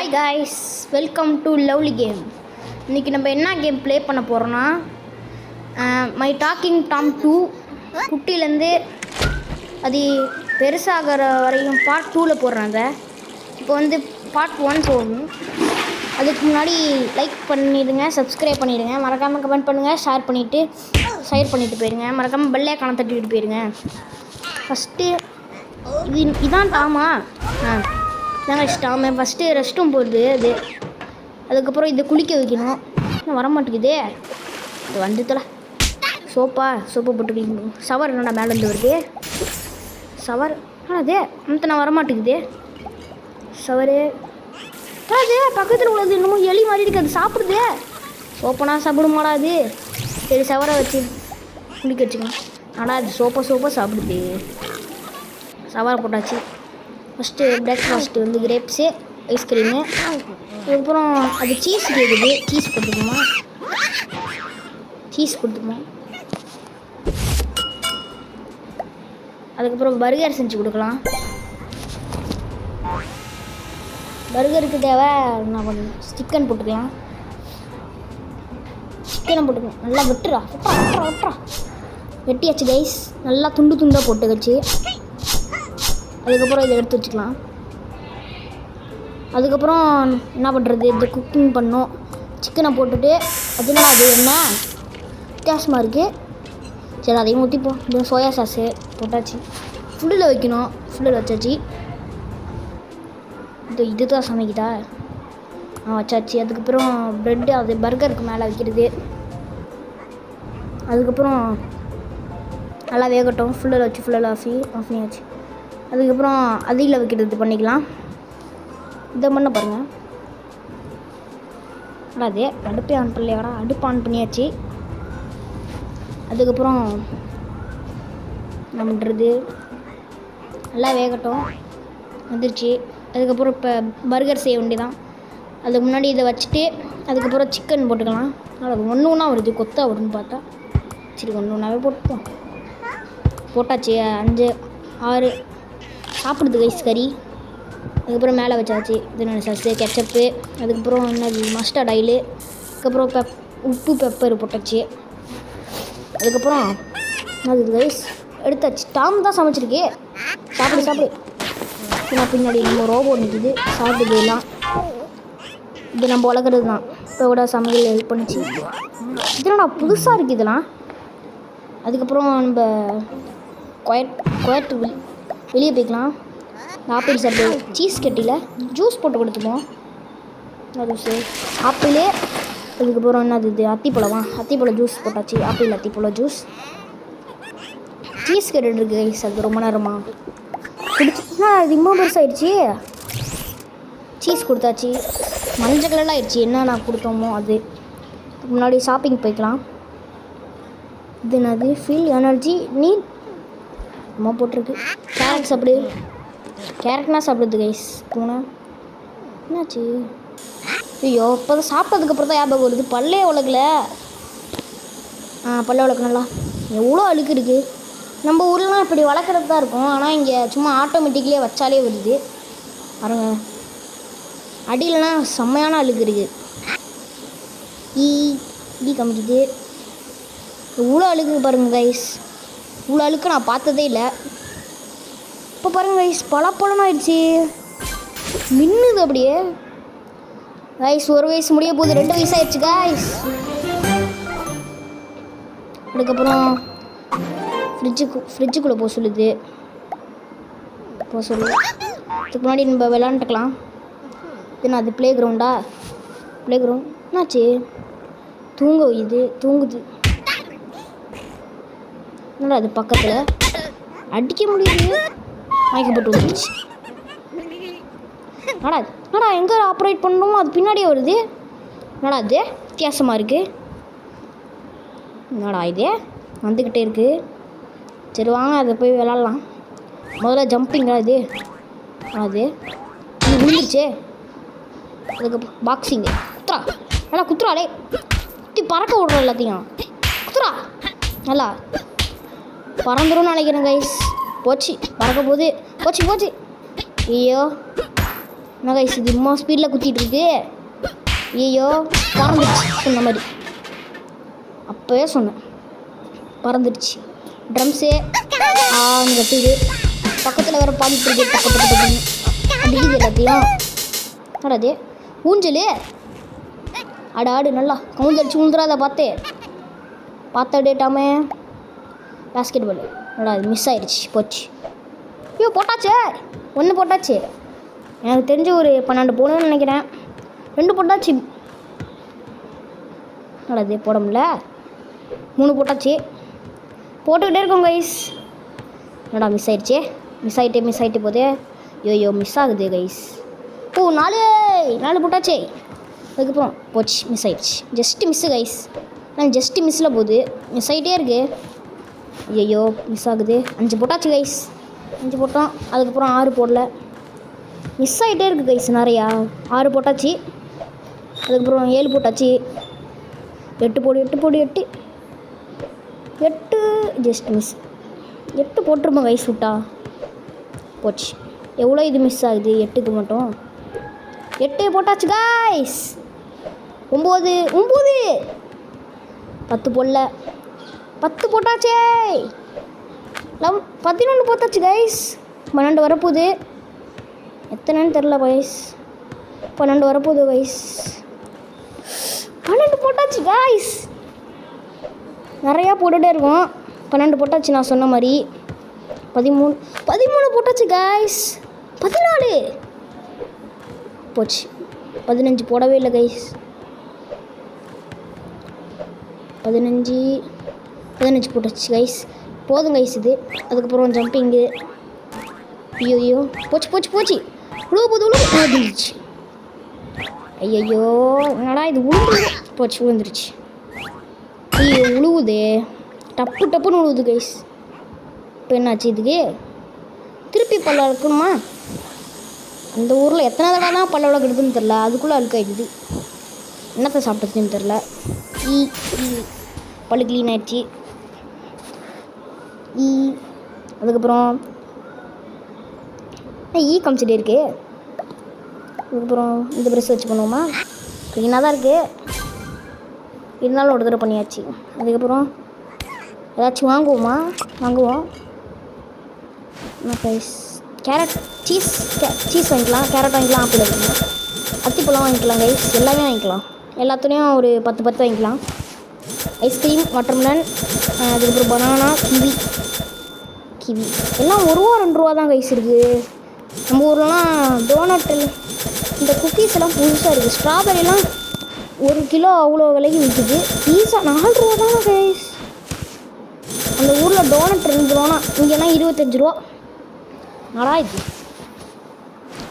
Hi guys, welcome to lovely game. இன்றைக்கி நம்ம என்ன கேம் ப்ளே பண்ண போகிறோன்னா மை டாக்கிங் டாம் 2 குட்டிலேருந்து அது பெருசாகிற வரையும் பார்ட் 2ல் போடுறாங்க. இப்போ வந்து பார்ட் 1 போடணும். அதுக்கு முன்னாடி லைக் பண்ணிவிடுங்க, சப்ஸ்கிரைப் பண்ணிவிடுங்க, மறக்காமல் கமெண்ட் பண்ணுங்கள், ஷேர் பண்ணிவிட்டு போயிடுங்க, மறக்காமல் பெல் ஐகானை தட்டிவிட்டு போயிடுங்க. ஃபஸ்ட்டு இதான் டாமா நாங்கள் டாம ஃபஸ்ட்டு ரெஸ்ட் ரூம் போடுது அதுக்கப்புறம் இதை குளிக்க வைக்கணும். இன்னும் வரமாட்டேங்குதே, இது வந்துட்டல சோப்பை போட்டு ஷவர் என்னடா மேலேருந்து வருது ஷவர். அதே நான் வரமாட்டேங்குது ஷவரு. அதே பக்கத்தில் உள்ளது இன்னமும் எலி மாதிரி இருக்குது, அது சாப்பிடுதே. சோப்பனா சாப்பிடுமாடா அது? சரி ஷவரை வச்சு குளிக்க வச்சுக்கலாம். ஆனால் அது சோப்பை சாப்பிடுது. ஷவரை போட்டாச்சு. ஃபஸ்ட்டு பிரேக்ஃபாஸ்ட்டு வந்து கிரேப்ஸு, ஐஸ்கிரீமு, அதுக்கப்புறம் அது சீஸ் கேட்குது. சீஸ் கொடுத்துக்குமா. அதுக்கப்புறம் பர்கர் செஞ்சு கொடுக்கலாம். பர்கருக்கு தேவை என்ன பண்ணணும், சிக்கன் போட்டுக்கலாம். நல்லா வெட்டுறா. வெட்டியாச்சு கைஸ், நல்லா துண்டாக போட்டு வச்சு. அதுக்கப்புறம் இதை எடுத்து வச்சுக்கலாம். அதுக்கப்புறம் என்ன பண்ணுறது, இந்த குக்கிங் பண்ணோம். சிக்கனை போட்டுட்டு அதனால அது என்ன வித்தியாசமாக இருக்குது. சரி அதையும் ஊற்றிப்போம். இது சோயா சாஸு போட்டாச்சு. ஃபுல்லில் வைக்கணும். ஃபுல்லில் வச்சாச்சு. இது தான் சமைக்குதா? வச்சாச்சு. அதுக்கப்புறம் ப்ரெட்டு அது பர்கருக்கு மேலே வைக்கிறது. அதுக்கப்புறம் நல்லா வேகட்டும். ஃபுல்லில் வச்சு ஆஃப் பண்ணியாச்சு. அதுக்கப்புறம் அதில் வைக்கிறது பண்ணிக்கலாம். இதை பண்ண பாருங்கள். அதே அடுப்பே ஆன் பண்ணலையாடா? அடுப்பு ஆன் பண்ணியாச்சு. அதுக்கப்புறம் என்ன பண்ணுறது, நல்லா வேகட்டும். வந்துருச்சு. அதுக்கப்புறம் இப்போ பர்கர் செய்ய வேண்டியதான். அதுக்கு முன்னாடி இதை வச்சுட்டு அதுக்கப்புறம் சிக்கன் போட்டுக்கலாம். அது ஒன்று வருது, கொத்தா வரும்னு பார்த்தா. சரி ஒன்றாவே போட்டாச்சு. 5 6 சாப்பிடுது கைஸ் கறி. அதுக்கப்புறம் மேலே வச்சாச்சு. இது சாஸு, கெச்சப்பு, அதுக்கப்புறம் என்னது மஸ்டர்ட் ஆயிலு, அதுக்கப்புறம் உப்பு பெப்பர் போட்டாச்சு. அதுக்கப்புறம் அது கைஸ் எடுத்தாச்சு. டாம் தான் சமைச்சிருக்கு. சாப்பிடு. பின்னாடி நம்ம ரோபோட் நிற்கிது, சாப்பிடுது எல்லாம். இது நம்ம வளர்க்குறது தான். இப்போ கூட சமையல் ஹெல்ப் பண்ணிச்சு. இதெல்லாம் புதுசாக இருக்குது இதெல்லாம். அதுக்கப்புறம் நம்ம குவைட் வெளியே போய்க்கலாம். ஆப்பிள் சாப்பிடு. சீஸ் கட்டியில் ஜூஸ் போட்டு கொடுத்துப்போம். Juice apple. அதுக்கப்புறம் என்னது இது அத்திப்பழம் ஜூஸ் போட்டாச்சு. ஆப்பிள் அத்திப்பழம் ஜூஸ். சீஸ் கட்டி இருக்குது கைஸ். அது ரொம்ப நேரமாக குடிச்சுன்னா அது இன்னும் பெருசாகிடுச்சு. சீஸ் கொடுத்தாச்சு. மஞ்சள் கலரில் ஆயிடுச்சு. என்ன கொடுத்தோமோ அது. முன்னாடி ஷாப்பிங் போய்க்கலாம். இது என்னது ஃபீல் எனர்ஜி நீட் அம்மா போட்டிருக்கு. கேரட் சாப்பிடு. கேரட்னா சாப்பிடுது கைஸ். பூனை என்னாச்சு? ஐயோ இப்போ தான் சாப்பிட்டதுக்கப்புறம் தான் ஞாபகம் வருது. பல்லே உலகல. பல்ல உலக்கணும்ல. எவ்வளோ அழுக்கு இருக்குது. நம்ம ஊர்லாம் இப்படி வளர்க்குறது தான் இருக்கும். ஆனால் இங்கே சும்மா ஆட்டோமேட்டிக்லேயே வச்சாலே வருது பாருங்க. அடியிலனா செம்மையான அழுக்கு இருக்குது. ஈ கமிக்குது. இவ்வளோ அழுக்கு பாருங்க கைஸ். இவ்வளோ அழுக்கு நான் பார்த்ததே இல்லை. இப்போ பாருங்கள் கைஸ், பழப்பழம் ஆயிடுச்சு. மின்னுது அப்படியே கைஸ். 1 வயசு முடிய போகுது. 2 வயசு ஆயிடுச்சு கைஸ். அதுக்கப்புறம் ஃப்ரிட்ஜுக்குள்ளே போக சொல்லுது. அதுக்கு முன்னாடி நம்ம விளாண்டுக்கலாம். இதுனா அது ப்ளே கிரவுண்ட் என்னாச்சு? தூங்குது. என்னடா அது பக்கத்தில் அடிக்க முடியுது. மயக்கப்பட்டு வந்துச்சு. என்னடா எங்கே ஆப்ரேட் பண்ணணுமோ அது பின்னாடியே வருது. என்னடா அது வித்தியாசமாக இருக்குது. என்னடா இது வந்துக்கிட்டே இருக்குது. சரி வாங்க அதை போய் விளாட்லாம். முதல்ல ஜம்பிங்கா இது விழுந்துருச்சே. அதுக்கப்புறம் பாக்ஸிங்கு. குத்துறாளே. குத்தி பறக்க விட்றோம் எல்லாத்தையும். குத்துறா நல்லா பறந்துடும் நினைக்கிறேன் கைஸ். போச்சு பறக்க போகுது. போச்சு. ஐயோ என்ன கைஸ் இது இம்மா ஸ்பீடில் குத்திட்டு இருக்கு. ஐயோ பறந்துடுச்சு சொன்ன மாதிரி. அப்போவே சொன்னேன் பறந்துடுச்சு. ட்ரம்ஸே கட்டுது. பக்கத்தில் வேறு பாடிட்டு இருக்கு. பக்கத்து அடிக்குது எல்லாத்தையும். ஆடாது ஊஞ்சல். ஆடு நல்லா கவுந்தடிச்சு ஊந்துடாத பார்த்து டேட்டாமே. பாஸ்கெட் பால் அது மிஸ் ஆயிடுச்சு போச்சு. ஐயோ போட்டாச்சே 1 போட்டாச்சு. எனக்கு தெரிஞ்ச ஒரு 12 போடணும்னு நினைக்கிறேன். 2 போட்டாச்சு. அது போட முடியல. 3 போட்டாச்சு. போட்டுக்கிட்டே இருக்கோம் கைஸ். என்னடா மிஸ் ஆகிட்டே போதே. ஐயோ மிஸ் ஆகுது கைஸ். ஓ 4 போட்டாச்சே. அதுக்கப்புறம் போச்சு மிஸ் ஆகிடுச்சு. Just miss guys. நான் ஜஸ்ட்டு மிஸ்ஸில் போகுது. மிஸ் ஆகிட்டே இருக்கு. ஐயோ மிஸ் ஆகுது. 5 போட்டாச்சு கைஸ். 5 போட்டோம். அதுக்கப்புறம் 6 போடல. மிஸ் ஆகிட்டே இருக்குது கைஸ் நிறையா. 6 போட்டாச்சு. அதுக்கப்புறம் 7 போட்டாச்சு. 8 ஜஸ்ட் மிஸ். 8 போட்டிருப்போம் கைஸ் விட்டா. போச்சு. எவ்வளோ இது மிஸ் ஆகுது 8க்கு மட்டும். 8 போட்டாச்சு கைஸ். 9 10 போடல. 10 போட்டாச்சே. 11 போட்டாச்சு கைஸ். 12 வரப்போகுது. எத்தனைன்னு தெரில கைஸ். 12 வரப்போகுது கைஸ். 12 போட்டாச்சு கைஸ். நிறையா போட்டுகிட்டே இருக்கும். 12 போட்டாச்சு நான் சொன்ன மாதிரி. 13 போட்டாச்சு கைஸ். 14 போச்சு. 15 போடவே இல்லை கைஸ். 15 போட்டாச்சு கைஸ். போதும் கைஸ் இது. அதுக்கப்புறம் ஜம்பிங்கு. ஐயோ போச்சு. விழுந்துருச்சு. ஐயோ என்னடா இது விழுந்துருச்சு. ஐயோ உழுவுதே. டப்புன்னு உழுவுது கைஸ். இப்போ என்னாச்சு இதுக்கு? திருப்பி பல்ல வளர்க்கணுமா? அந்த ஊரில் எத்தனை தடவை தான் பல்ல வளர்க்குறதுன்னு தெரில. அதுக்குள்ளே அழுக்காயிடுது. என்னத்தை சாப்பிட்டதுன்னு தெரில. பல்லு க்ளீன் ஆயிடுச்சு. அதுக்கப்புறம் காமிச்சிட்டே இருக்கு. அதுக்கப்புறம் இந்த ப்ரெஷ் வச்சு பண்ணுவோமா? க்ளீனாக தான் இருக்குது. இருந்தாலும் ஒரு தடவை பண்ணியாச்சு. அதுக்கப்புறம் ஏதாச்சும் வாங்குவோம். கேரட் சீஸ் வாங்கிக்கலாம். கேரட் வாங்கிக்கலாம். ஆப்பிள் வாங்கிக்கலாம். அத்திப்பழம் வாங்கிக்கலாம் கைஸ். எல்லாமே வாங்கிக்கலாம். எல்லாத்துலேயும் ஒரு 10 வாங்கிக்கலாம். ஐஸ்கிரீம், வாட்டர்மெலன், அதுக்கப்புறம் பனானா, கிவி எல்லாம் 1 ரூபா 2 ரூபா தான் கைஸ் இருக்குது. நம்ம ஊர்லலாம் டோனட் இந்த குக்கீஸ் எல்லாம் புதுசாக இருக்குது. ஸ்ட்ராபெரிலாம் 1 கிலோ அவ்வளோ விலைக்கு விற்குது. பீஸா 4 ரூபா தானே கைஸ். அந்த ஊரில் டோனட் 2 ரூபானா இங்கேனா 25 ரூபா. நல்லா இது.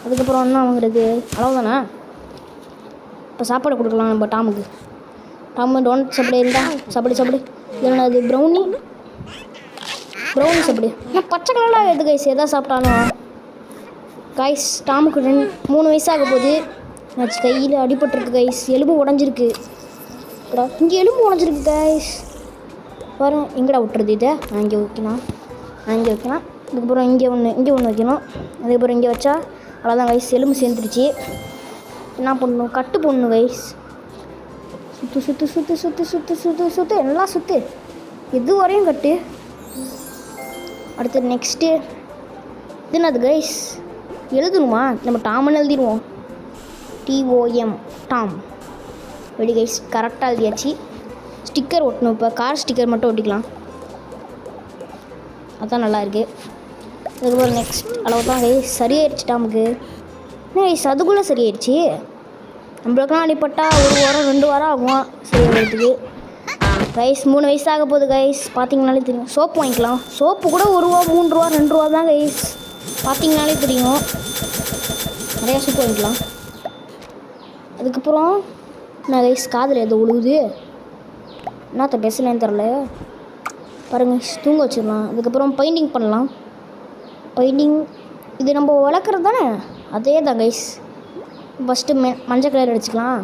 அதுக்கப்புறம் என்ன வாங்குறது? அவ்வளோதானே. இப்போ சாப்பாடு கொடுக்கலாம் நம்ம டாமுக்கு. டோனட் சாப்பிடு. இல்லைன்னா அது ப்ரௌனி சாப்பிடு. ஆனால் பச்சை கலராக எது கைஸ் எதாவது சாப்பிட்டாலும். கைஸ் டாமுக்கு 3 வயசாக போகுது. ஆச்சு கையில் அடிபட்டுருக்கு கைஸ். எலும்பு உடஞ்சிருக்கு. இங்கே எலும்பு உடஞ்சிருக்கு கைஸ். பாரு எங்கடா விட்டுறது இதை? இங்கே வைக்கலாம். அதுக்கப்புறம் இங்கே ஒன்று வைக்கணும். அதுக்கப்புறம் இங்கே வச்சா அவ்வளோதான் கைஸ். எலும்பு சேர்ந்துருச்சு. என்ன பண்ணணும்? கட்டு போடணும் கைஸ். சுற்று எல்லாம் சுற்று. எது வரையும் கட்டு. அடுத்து நெக்ஸ்ட்டு இது என்னது கைஸ்? எழுதணுமா? நம்ம டாம்னு எழுதிடுவோம். TOM Tom. Ready guys. கரெக்டாக எழுதியாச்சு. ஸ்டிக்கர் ஒட்டணும். இப்போ கார் ஸ்டிக்கர் மட்டும் ஒட்டிக்கலாம். அதுதான் நல்லா இருக்குது. அதுக்கப்புறம் நெக்ஸ்ட் அளவு தான் கைஸ். சரியாயிடுச்சு டாமுக்கு. கைஸ் அதுக்குள்ளே சரியாயிடுச்சு. நம்மளுக்கெல்லாம் அடிப்பட்டால் 1 வாரம் 2 வாரம் ஆகும் சரியாகிறதுக்கு. கைஸ் 3 வயசாக போகுது கைஸ். பார்த்தீங்கனாலே தெரியும். சோப்பு வாங்கிக்கலாம். சோப்பு கூட 1 ரூபா 3 ரூபா 2 ரூபா தான் கைஸ். பார்த்தீங்கனாலே தெரியும். நிறையா சோப்பு வாங்கிக்கலாம். அதுக்கப்புறம் நான் கைஸ் காதில் எதோ உழுவுது. என்னத்த பேசலன்னு தெரில. பாருங்கள் தூங்க வச்சிடலாம். அதுக்கப்புறம் பெயிண்டிங் பண்ணலாம். இது நம்ம வளர்க்குறது தானே? அதே தான் கைஸ். ஃபஸ்ட்டு மஞ்சள் கலர் அடிச்சுக்கலாம்.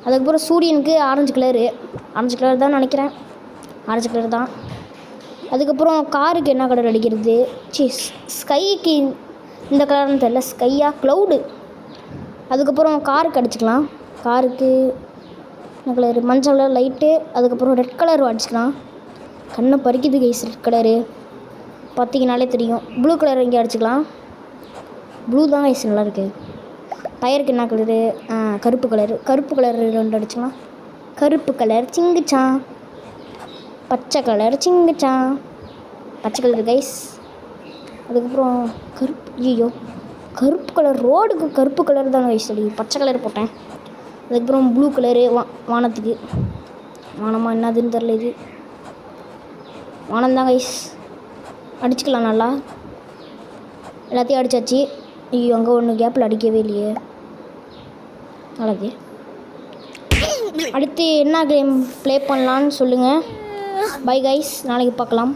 அதுக்கப்புறம் சூரியனுக்கு ஆரஞ்சு கலர் தான் நினைக்கிறேன். ஆரஞ்சு கலர் தான். அதுக்கப்புறம் காருக்கு என்ன கலர் அடிக்கிறது? ஸ்கைக்கு இந்த கலர்னு தெரில. ஸ்கையா க்ளவுடு அதுக்கப்புறம் காருக்கு அடிச்சுக்கலாம். காருக்கு என்ன கலரு? மஞ்சள் கலர் லைட்டு. அதுக்கப்புறம் ரெட் கலர் அடிச்சுக்கலாம். கண்ணை பறிக்குது கைஸ் ரெட் கலரு பார்த்தீங்கனாலே தெரியும். ப்ளூ கலர் இங்கே அடிச்சுக்கலாம். ப்ளூ தான் கைஸ் நல்லாயிருக்கு. டயருக்கு என்ன கலரு? கருப்பு கலரு. கருப்பு கலர் 2 அடிச்சுக்கலாம். கருப்பு கலர் சிங்குச்சான். பச்சை கலர் சிங்குச்சான். பச்சை கலர் கைஸ். அதுக்கப்புறம் கருப்பு கலர் ரோடுக்கு கருப்பு கலர் தான் கைஸ் அடி. பச்சை கலர் போட்டேன். அதுக்கப்புறம் ப்ளூ கலரு வானத்துக்கு. வானமாக என்னதுன்னு தெரில. இது வானம் தான் கைஸ். அடிச்சுக்கலாம் நல்லா. எல்லாத்தையும் அடித்தாச்சு. ஐயோ அங்கே ஒன்று கேப்பில் அடிக்கவே இல்லையே. அழகு. அடுத்து என்ன கேம் ப்ளே பண்ணலான்னு சொல்லுங்கள். பை கைஸ், நாளைக்கு பார்க்கலாம்.